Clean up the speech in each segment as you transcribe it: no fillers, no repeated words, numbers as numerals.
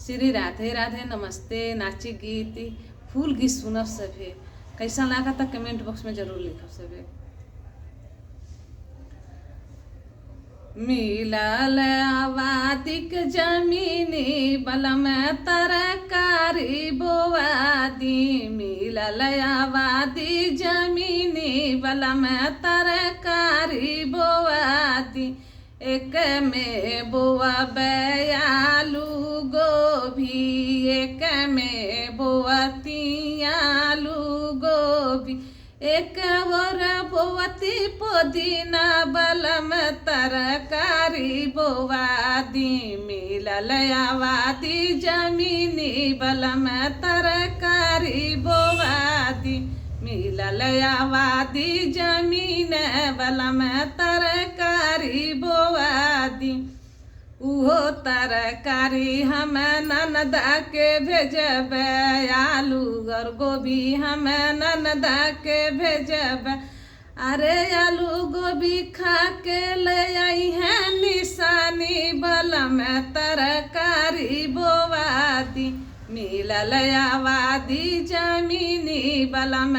श्री राधे राधे नमस्ते। नाची गीत फूल गीत सुनब सभे। कैसा लगा था कमेंट बॉक्स में जरूर लिखब सभे। मिलल आबादिक जमीनी बलम तरकारी बोवादी। मिलल आबादी जमीनी बलम तरकारी बोवादी। एक में बोअबै आलू गोभी, एक में बोअती आलू गोभी, एक और बोअती पुदीना बलम तरकारी बोवादी। मिलल आबादी जमीनी बलम तरकारी बोवादी। मिलल आबादी जमीन बलम तरकारी बोवादी। उहो तरकारी हम ननदा के भेजब, आलू और गोभी हम ननदा के भेजब। अरे आलू गोभी खा के ले आई है निशानी बलम तरकारी बोवादी। मिलल आबादी जमीनी बलम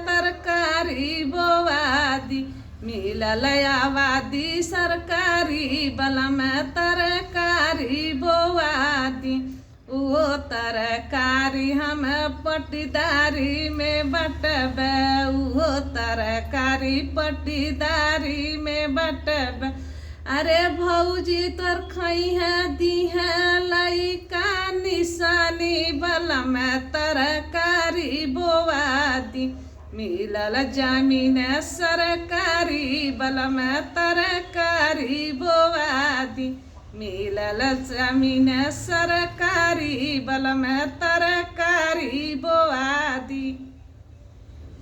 तरकारी बोवादी। मिलल आबादी सरकारी बलम तरकारी बोवादी। वो तरकारी हम पट्टीदारी में बटब, वो तरकारी पट्टीदारी में बटब। अरे भौजी तोर खई है दी है लइका निशानी बलम तरकारी बोवादी। मिलल जमीन सरकारी बलम तरकारी बोवादी। मिलल जमीन सरकारी बलम तरकारी बो